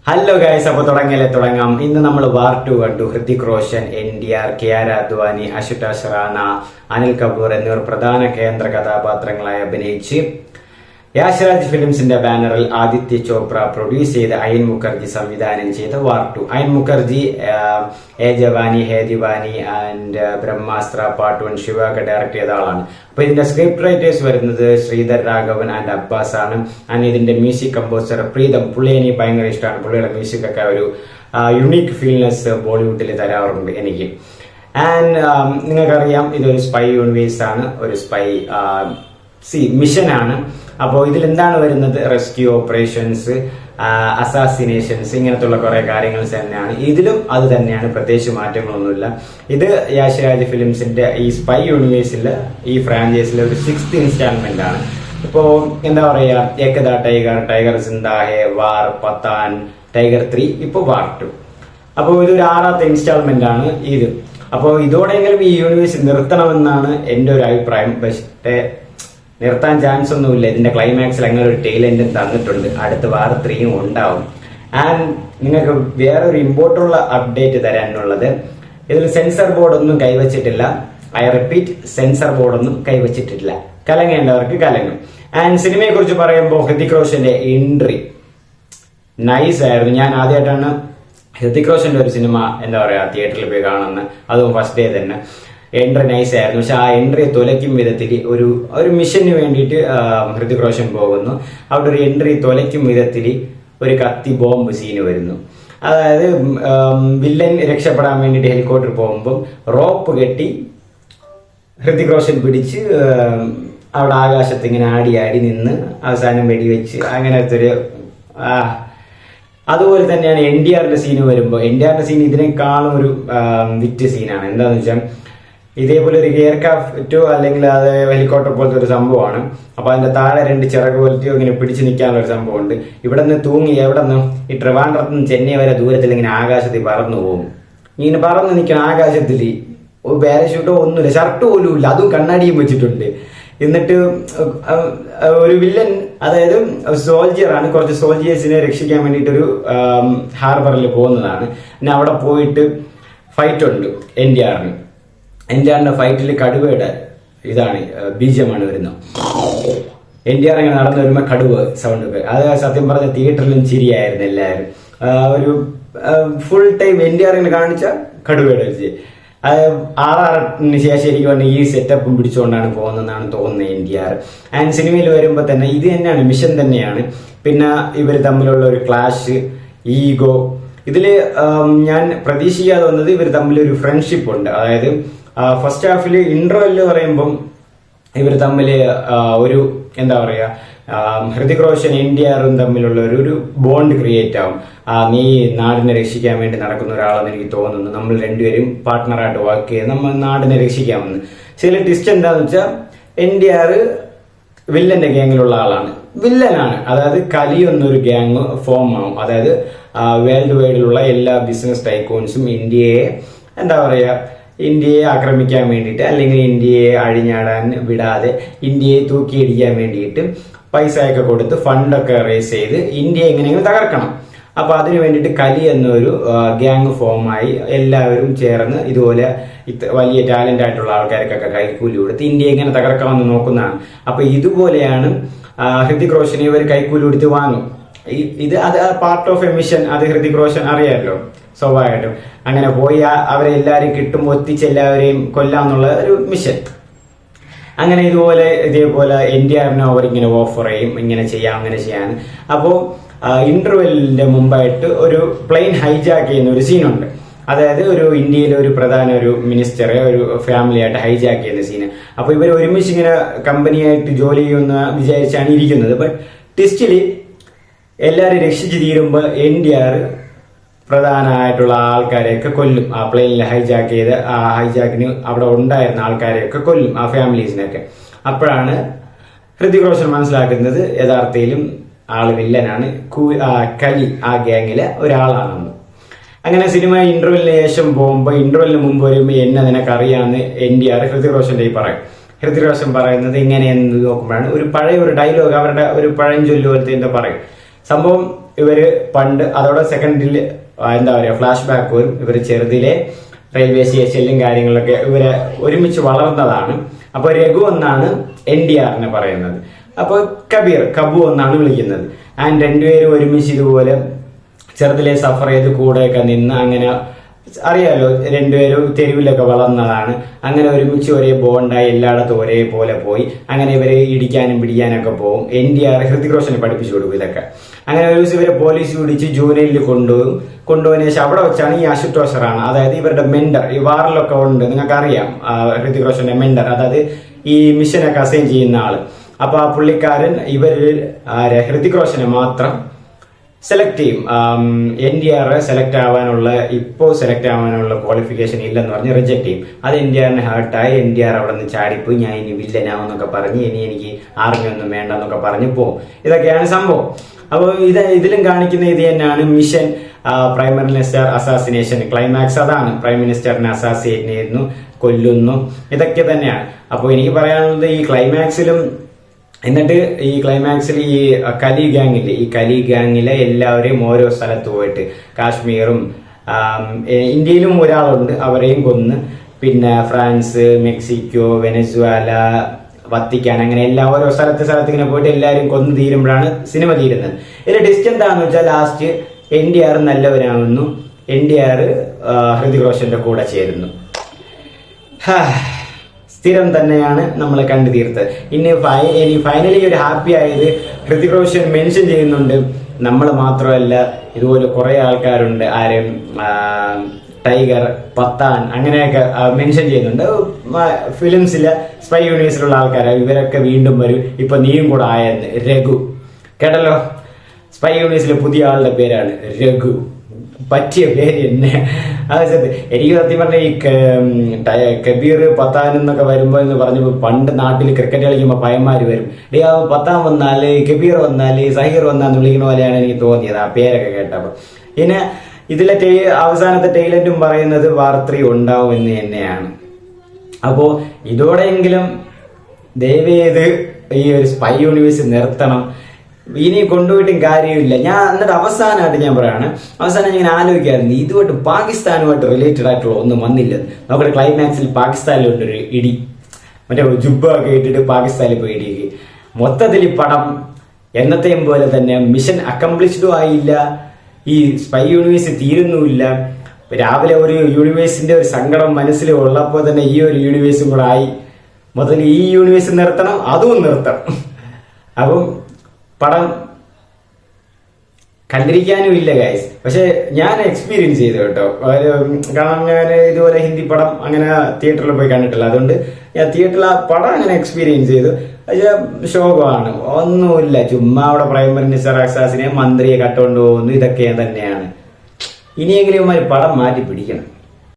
Hello guys, അപ്പോൾ തുടങ്ങാം. ഇന്ന് നമ്മൾ വാർ 2 കണ്ടു. ഹൃതിക് റോഷൻ, NTR, കിയാര അദ്വാനി, അശുതോഷ് റാണ, അനിൽ കപൂർ എന്നിവർ പ്രധാന കേന്ദ്ര കഥാപാത്രങ്ങളായി അഭിനയിച്ച് യാഷ്രാജ് ഫിലിംസിന്റെ ബാനറിൽ ആദിത്യ ചോപ്ര പ്രൊഡ്യൂസ് ചെയ്ത് അയൻ മുഖർജി സംവിധാനം ചെയ്ത War 2. Ayan Mukerji Yeh Jawaani, Hai Deewani and Brahmastra part 1 ശിവക ഡയറക്ട് ചെയ്ത ആളാണ്. അപ്പൊ ഇതിന്റെ സ്ക്രിപ്റ്റ് റൈറ്റേഴ്സ് വരുന്നത് ശ്രീധർ രാഘവൻ ആൻഡ് അബ്ബാസ് ആണ്. ആൻഡ് ഇതിന്റെ മ്യൂസിക് കമ്പോസർ പ്രീതം. പുള്ളി എനിക്ക് ഭയങ്കര ഇഷ്ടമാണ്. പുള്ളിയുടെ മ്യൂസിക് ഒക്കെ ഒരു യുണീക് ഫീൽനെസ് ബോളിവുഡിൽ തരാറുണ്ട് എനിക്ക്. ആൻഡ് നിങ്ങൾക്കറിയാം, ഇതൊരു സ്പൈ യൂണിവേഴ്സ് ആണ്, ഒരു സ്പൈ മിഷൻ ആണ്. അപ്പോൾ ഇതിൽ എന്താണ് വരുന്നത്? റെസ്ക്യൂ ഓപ്പറേഷൻസ്, അസാസിനേഷൻസ്, ഇങ്ങനത്തുള്ള കുറെ കാര്യങ്ങൾ തന്നെയാണ്. ഇതിലും അത് തന്നെയാണ്, പ്രത്യേകിച്ച് മാറ്റങ്ങളൊന്നുമില്ല. ഇത് യാഷ്രാജ് ഫിലിംസിന്റെ ഈ സ്പൈ യൂണിവേഴ്സിലെ ഈ ഫ്രാഞ്ചൈസിലെ ഒരു 6th ഇൻസ്റ്റാൾമെന്റ് ആണ്. ഇപ്പോ എന്താ പറയാ, ഏകദ ടൈഗർ, ടൈഗർ സിന്ദാ ഹേ, വാർ, പത്താൻ, ടൈഗർ 3, ഇപ്പൊ വാർ 2. അപ്പോൾ ഇതൊരു 6th ഇൻസ്റ്റാൾമെന്റ് ആണ് ഇത്. അപ്പോൾ ഇതോടെയെങ്കിലും ഈ യൂണിവേഴ്സ് നിർത്തണമെന്നാണ് എന്റെ ഒരു അഭിപ്രായം. പക്ഷേ നിർത്താൻ ചാൻസ് ഒന്നുമില്ല. ഇതിന്റെ ക്ലൈമാക്സിൽ അങ്ങനെ ഒരു ടെയിൽ എൻഡും തന്നിട്ടുണ്ട്. അടുത്ത വാർ 3 ഉണ്ടാവും. ആൻഡ് നിങ്ങൾക്ക് വേറൊരു ഇമ്പോർട്ടുള്ള അപ്ഡേറ്റ് തരാനുള്ളത്, ഇതിൽ സെൻസർ ബോർഡ് ഒന്നും കൈവച്ചിട്ടില്ല. ഐ റിപ്പീറ്റ്, സെൻസർ ബോർഡ് ഒന്നും കൈവച്ചിട്ടില്ല. കലങ്ങേണ്ടവർക്ക് കലങ്ങും. ആൻഡ് സിനിമയെ കുറിച്ച് പറയുമ്പോൾ ഹൃതിക് റോഷന്റെ എൻട്രി നൈസ് ആയിരുന്നു. ഞാൻ ആദ്യമായിട്ടാണ് ഹൃതിക് റോഷന്റെ ഒരു സിനിമ എന്താ പറയാ തിയേറ്ററിൽ പോയി കാണുന്നത്, അതും ഫസ്റ്റ് ഡേ തന്നെ. എൻട്രി നൈസ് ആയിരുന്നു. പക്ഷെ ആ എൻട്രിയെ തുലയ്ക്കും വിധത്തിൽ ഒരു മിഷന് വേണ്ടിയിട്ട് ഹൃതിക് റോഷൻ പോകുന്നു. അവിടെ ഒരു എൻട്രി തുലയ്ക്കും വിധത്തിൽ ഒരു കത്തി ബോംബ് സീന് വരുന്നു. അതായത് വില്ലൻ രക്ഷപ്പെടാൻ വേണ്ടിയിട്ട് ഹെലികോപ്റ്റർ പോകുമ്പോൾ റോപ്പ് കെട്ടി ഹൃതിക് റോഷൻ പിടിച്ച് അവിടെ ആകാശത്ത് ഇങ്ങനെ ആടി നിന്ന് അവസാനം വെടിവെച്ച് അങ്ങനത്തെ ഒരു അതുപോലെ തന്നെയാണ് NTRന്റെ സീന് വരുമ്പോൾ. NTRന്റെ സീൻ ഇതിനേക്കാളും ഒരു വിറ്റ് സീനാണ്. എന്താണെന്ന് വെച്ചാൽ ഇതേപോലെ ഒരു എയർക്രാഫ്റ്റോ അല്ലെങ്കിൽ അത് ഹെലികോപ്റ്റർ പോലത്തെ ഒരു സംഭവമാണ്. അപ്പൊ അതിന്റെ താഴെ 2 ചിറക് പോലത്തെയോ ഇങ്ങനെ പിടിച്ചു നിൽക്കാനുള്ള ഒരു സംഭവമുണ്ട്. ഇവിടെ നിന്ന് തൂങ്ങി എവിടെ നിന്ന് ഈ ട്രിവാൻഡ്രത്ത് നിന്ന് ചെന്നൈ വരെ ദൂരത്തിൽ ഇങ്ങനെ ആകാശത്തിൽ പറന്നു പോകും. ഇങ്ങനെ പറന്ന് നിൽക്കണം ആകാശത്തിൽ. ഒരു പാരഷൂട്ടോ ഒന്നുമില്ല, ഷർട്ട് പോലും ഇല്ല, അതും കണ്ണാടിയും വെച്ചിട്ടുണ്ട്. എന്നിട്ട് ഒരു വില്ലൻ, അതായത് സോൾജിയറാണ്, കുറച്ച് സോൾജിയേഴ്സിനെ രക്ഷിക്കാൻ വേണ്ടിയിട്ട് ഒരു ഹാർബറിൽ പോകുന്നതാണ്. പിന്നെ അവിടെ പോയിട്ട് ഫൈറ്റ് ഉണ്ട് NTRന്റെ ഫൈറ്റിൽ കടുവയുടെ ഇതാണ് ബീജമാണ് വരുന്നത്. NTR ഇങ്ങനെ നടന്നു വരുമ്പോൾ കടുവ സൗണ്ട് ഒക്കെ, അത് സത്യം പറഞ്ഞ തിയേറ്ററിലും ചിരിയായിരുന്നു എല്ലാവരും. ഒരു ഫുൾ ടൈം NTR ഇങ്ങനെ കാണിച്ച കടുവയുടെ അത് RRRന് ശേഷം എനിക്ക് ഈ സെറ്റപ്പും പിടിച്ചുകൊണ്ടാണ് പോകുന്നതെന്നാണ് തോന്നുന്നത് NTR. ആൻഡ് സിനിമയിൽ വരുമ്പോൾ തന്നെ ഇത് തന്നെയാണ്, മിഷൻ തന്നെയാണ്. പിന്നെ ഇവർ തമ്മിലുള്ള ഒരു ക്ലാഷ്, ഈഗോ, ഇതില് ഞാൻ പ്രതീക്ഷിക്കാതെ വന്നത് ഇവർ തമ്മിൽ ഒരു ഫ്രണ്ട്ഷിപ്പ് ഉണ്ട്. അതായത് ഫസ്റ്റ് ഹാഫില് ഇന്റർവെല്ല് പറയുമ്പം ഇവർ തമ്മിൽ ഒരു എന്താ പറയാ, ഹൃതിക് റോഷൻ NTRും തമ്മിലുള്ള ഒരു ബോണ്ട് ക്രിയേറ്റ് ആവും. നീ നാടിനെ രക്ഷിക്കാൻ വേണ്ടി നടക്കുന്ന ഒരാളെന്ന് എനിക്ക് തോന്നുന്നു, നമ്മൾ രണ്ടുപേരും പാർട്ട്ണറായിട്ട് വർക്ക് ചെയ്ത് നമ്മൾ നാടിനെ രക്ഷിക്കാമെന്ന്. ചില ട്വിസ്റ്റ് എന്താന്ന് വെച്ചാൽ NTR വില്ലന്റെ ഗ്യാങ്ങിലുള്ള ആളാണ്, വില്ലനാണ്. അതായത് കലി എന്നൊരു ഗ്യാങ് ഫോം ആവും. അതായത് വേൾഡ് വൈഡിലുള്ള എല്ലാ ബിസിനസ് ടൈക്കോൺസും ഇന്ത്യയെ എന്താ പറയാ, ഇന്ത്യയെ ആക്രമിക്കാൻ വേണ്ടിയിട്ട് അല്ലെങ്കിൽ ഇന്ത്യയെ അഴിഞ്ഞാടാൻ വിടാതെ ഇന്ത്യയെ തൂക്കിയിടിക്കാൻ വേണ്ടിയിട്ട് പൈസയൊക്കെ കൊടുത്ത് ഫണ്ടൊക്കെ റേസ് ചെയ്ത് ഇന്ത്യയെ എങ്ങനെയെങ്കിലും തകർക്കണം. അപ്പൊ അതിനു വേണ്ടിയിട്ട് കലി എന്നൊരു ഗ്യാങ് ഫോമായി എല്ലാവരും ചേർന്ന് ഇതുപോലെ വലിയ ടാലന്റ് ആയിട്ടുള്ള ആൾക്കാർക്കൊക്കെ കൈക്കൂലി കൊടുത്ത് ഇന്ത്യയെ എങ്ങനെ തകർക്കാമെന്ന് നോക്കുന്നതാണ്. അപ്പൊ ഇതുപോലെയാണ് ഹൃതിക് റോഷനെ ഇവർ കൈക്കൂലി കൊടുത്ത് വാങ്ങും. അത് പാർട്ട് ഓഫ് എ മിഷൻ. അത് ഹൃതിക് റോഷൻ അറിയാമല്ലോ, സ്വാഭാവികമായിട്ടും. അങ്ങനെ പോയി അവരെ എല്ലാവരെയും കിട്ടും, ഒത്തിച്ച് എല്ലാവരെയും കൊല്ലാന്നുള്ള ഒരു മിഷൻ. അങ്ങനെ ഇതേപോലെ NTRന് അവരിങ്ങനെ ഓഫർ ചെയ്യും, ഇങ്ങനെ ചെയ്യാം അങ്ങനെ ചെയ്യാൻ. അപ്പോൾ ഇന്റർവെല്ലിന്റെ മുമ്പായിട്ട് ഒരു പ്ലെയിൻ ഹൈജാക്ക് ചെയ്യുന്ന ഒരു സീനുണ്ട്. അതായത് ഒരു ഇന്ത്യയിലെ ഒരു പ്രധാന ഒരു മിനിസ്റ്ററെ ഒരു ഫാമിലി ആയിട്ട് ഹൈജാക്ക് ചെയ്യുന്ന സീന്. അപ്പൊ ഇവർ ഒരുമിച്ച് ഇങ്ങനെ കമ്പനിയായിട്ട് ജോലി ചെയ്യുമെന്ന് വിചാരിച്ചാണ് ഇരിക്കുന്നത്. ബട്ട് ട്വിസ്റ്റില് എല്ലാവരും രക്ഷിച്ച് തീരുമ്പോൾ NTR പ്രധാനമായിട്ടുള്ള ആൾക്കാരെയൊക്കെ കൊല്ലും. ആ പ്ലെയിനിൽ ഹൈജാക്ക് ചെയ്ത് ആ ഹൈജാക്കിന് അവിടെ ഉണ്ടായിരുന്ന ആൾക്കാരെയൊക്കെ കൊല്ലും, ആ ഫാമിലീസിനൊക്കെ. അപ്പോഴാണ് ഹൃതിക് റോഷൻ മനസ്സിലാക്കുന്നത് യഥാർത്ഥത്തിലും ആള് വില്ലനാണ്, കലി ആ ഗ്യാങ്ങിലെ ഒരാളാണെന്ന്. അങ്ങനെ സിനിമ ഇന്റർവെല്ലിന് ശേഷം പോകുമ്പോൾ, ഇന്റർവെല്ലിന് മുമ്പ് വരുമ്പോൾ എന്നെ നിനക്കറിയാമെന്ന് NTR ഹൃതിക് റോഷന്റെ പറയും. ഹൃതിക് റോഷൻ പറയുന്നത് ഇങ്ങനെയെന്ന് നോക്കുമ്പോഴാണ് ഒരു പഴയ ഒരു ഡയലോഗ്, അവരുടെ ഒരു പഴഞ്ചൊല്ല് പോലത്തെ എന്താ പറയും സംഭവം. ഇവര് പണ്ട് അതോടെ സെക്കൻഡിൽ എന്താ പറയാ ഫ്ലാഷ് ബാക്ക് വരും. ഇവര് ചെറുതിലെ റെയിൽവേ സ്റ്റേഷനിലും കാര്യങ്ങളൊക്കെ ഇവരെ ഒരുമിച്ച് വളർന്നതാണ്. അപ്പൊ രഘു എന്നാണ് NTRനെ പറയുന്നത്. അപ്പൊ കബു എന്നാണ് വിളിക്കുന്നത്. ആൻഡ് രണ്ടുപേരും ഒരുമിച്ച് ഇതുപോലെ ചെറുതിലെ സഫർ ചെയ്ത് കൂടെയൊക്കെ നിന്ന് അങ്ങനെ അറിയാലോ, രണ്ടുപേരും തെരുവിലൊക്കെ വളർന്നതാണ്. അങ്ങനെ ഒരുമിച്ച് ഒരേ ബോണ്ടായി എല്ലായിടത്തും ഒരേപോലെ പോയി. അങ്ങനെ ഇവരെ ഇടിക്കാനും പിടിക്കാനൊക്കെ പോകും. NTR ഹൃതിക് റോഷനെ പഠിപ്പിച്ചു കൊടുക്കും ഇതൊക്കെ. അങ്ങനെ ഒരു ദിവസം ഇവരെ പോലീസ് പിടിച്ച് ജൂനിയറിൽ കൊണ്ടുപോയതിനു ശേഷം അവിടെ വെച്ചാണ് ഈ അശുതോഷറാണ്, അതായത് ഇവരുടെ മെന്റർ, ഈ വാറിലൊക്കെ ഉണ്ട്, നിങ്ങൾക്ക് അറിയാം ഹൃതിക് റോഷന്റെ മെന്റർ, അതായത് ഈ മിഷനൊക്കെ അസൈൻ ചെയ്യുന്ന ആള്. അപ്പൊ ആ പുള്ളിക്കാരൻ ഇവരിൽ ഹൃതിക് റോഷനെ മാത്രം സെലക്ട് ചെയ്യും. NTR സെലക്ട് ആവാനുള്ള ക്വാളിഫിക്കേഷൻ ഇല്ലെന്ന് പറഞ്ഞ് റിജക്ട് ചെയ്യും. അത് NTRനെ ഹേർട്ടായി. NTR അവിടെ നിന്ന് ചാടിപ്പോയി, ഞാൻ ഇനി വില്ലനാവെന്നൊക്കെ പറഞ്ഞ് എനിക്ക് ആർമി ഒന്നും വേണ്ടെന്നൊക്കെ പറഞ്ഞ് പോകും. ഇതൊക്കെയാണ് സംഭവം. അപ്പോൾ ഇതിലും കാണിക്കുന്ന ഇത് തന്നെയാണ് mission prime minister assassination. Climax അതാണ്, പ്രൈം മിനിസ്റ്ററിനെ അസാസിനേറ്റ് ചെയ്യുന്നു, കൊല്ലുന്നു, ഇതൊക്കെ തന്നെയാണ്. അപ്പോൾ എനിക്ക് പറയാനുള്ളത് ഈ ക്ലൈമാക്സിലും എന്നിട്ട് ഈ ക്ലൈമാക്സിൽ ഈ കലി ഗാങ്ങിലെ എല്ലാവരെയും ഓരോ സ്ഥലത്ത് പോയിട്ട് കാശ്മീറും ഇന്ത്യയിലും ഒരാളുണ്ട്, അവരെയും കൊന്ന്, പിന്നെ ഫ്രാൻസ്, മെക്സിക്കോ, വെനസ്വേല, വത്തിക്കാൻ, അങ്ങനെ ഓരോ സ്ഥലത്ത് ഇങ്ങനെ പോയിട്ട് എല്ലാവരും കൊന്നു തീരുമ്പോഴാണ് സിനിമ തീരുന്നത്. ഇതിന്റെ ഡിസ്റ്റ് എന്താണെന്ന് വെച്ചാൽ ലാസ്റ്റ് NTR നല്ലവനാകുന്നു, NTR ഹൃതിക് റോഷന്റെ കൂടെ ചേരുന്നു. സ്ഥിരം തന്നെയാണ് നമ്മളെ കണ്ടു തീർത്തത്. ഇനി ഫൈനലി ഒരു ഹാപ്പി ആയത് ഹൃതിക് റോഷൻ മെൻഷൻ ചെയ്യുന്നുണ്ട്, നമ്മൾ മാത്രമല്ല ഇതുപോലെ കുറെ ആൾക്കാരുണ്ട്, ആരും ടൈഗർ, പത്താൻ, അങ്ങനെയൊക്കെ മെൻഷൻ ചെയ്യുന്നുണ്ട്. ഫിലിംസിലെ സ്പൈ യൂണിവേഴ്സിലുള്ള ആൾക്കാർ ഇവരൊക്കെ വീണ്ടും വരും. ഇപ്പൊ നീയും കൂടെ ആയെന്ന് രഘു കേട്ടല്ലോ. സ്പൈ യൂണിവേഴ്സിലെ പുതിയ ആളുടെ പേരാണ് രഘു. പറ്റിയ പേര് തന്നെ. അത് എനിക്ക് സത്യം പറഞ്ഞ ഈ കബീർ, പത്താൻ എന്നൊക്കെ വരുമ്പോ എന്ന് പറഞ്ഞപ്പോ പണ്ട് നാട്ടിൽ ക്രിക്കറ്റ് കളിക്കുമ്പോ പയ്യന്മാര് വരും, പത്താൻ വന്നാല്, കബീർ വന്നാല്, സഹീർ വന്നാന്ന് വിളിക്കുന്ന പോലെയാണ് എനിക്ക് തോന്നിയത് ആ പേരൊക്കെ കേട്ടപ്പോ. പിന്നെ ഇതിലെ അവസാനത്തെ ടൈലന്റും പറയുന്നത് വാർ 3 ഉണ്ടാവും എന്ന് തന്നെയാണ്. അപ്പോ ഇതോടെയെങ്കിലും ദയവേത് ഈ ഒരു സ്പൈ യൂണിവേഴ്സ് നിർത്തണം. ഇനി കൊണ്ടുപോയിട്ടും കാര്യമില്ല. ഞാൻ എന്നിട്ട് അവസാനമായിട്ട് ഞാൻ പറയാണ്, അവസാനം ഞാൻ ആലോചിക്കായിരുന്നു ഇതുമായിട്ട് പാകിസ്ഥാനുമായിട്ട് റിലേറ്റഡ് ആയിട്ടുള്ള ഒന്നും വന്നില്ലെന്ന്. നമ്മുടെ ക്ലൈമാക്സിൽ പാകിസ്ഥാനിലോട്ടൊരു ഇടി, മറ്റേ ജുബ്ബ ഒക്കെ ഇട്ടിട്ട് പാകിസ്ഥാനിൽ പോയി ഇടിക്കുക. മൊത്തത്തിൽ ഈ പടം എന്നത്തെയും പോലെ തന്നെ മിഷൻ അക്കംപ്ലിഷ്ഡും ആയില്ല, ഈ സ്പൈ യൂണിവേഴ്സ് തീരുന്നുമില്ല. രാവിലെ ഒരു യൂണിവേഴ്സിന്റെ ഒരു സങ്കടം മനസ്സിൽ ഉള്ളപ്പോൾ തന്നെ ഈ ഒരു യൂണിവേഴ്സും കൂടെ ആയി. മൊത്തത്തിൽ ഈ യൂണിവേഴ്സ് നിർത്തണം, അതും നിർത്തണം. അപ്പം പടം കണ്ടിരിക്കാനും ഇല്ല ഗൈസ്. പക്ഷെ ഞാൻ എക്സ്പീരിയൻസ് ചെയ്തു കേട്ടോ. കാരണം ഞാൻ ഇതുപോലെ ഹിന്ദി പടം അങ്ങനെ തിയേറ്ററിൽ പോയി കണ്ടിട്ടില്ല, അതുകൊണ്ട് ഞാൻ തിയേറ്ററിൽ ആ പടം അങ്ങനെ എക്സ്പീരിയൻസ് ചെയ്തു. പക്ഷെ ശോകമാണ്, ഒന്നുമില്ല. ചുമ്മാ അവിടെ പ്രൈം മിനിസ്റ്റർ അസാസിനെ മന്ത്രിയെ കട്ടുകൊണ്ട് പോകുന്നു, ഇതൊക്കെ തന്നെയാണ്. ഇനിയെങ്കിലും പടം മാറ്റി പിടിക്കണം.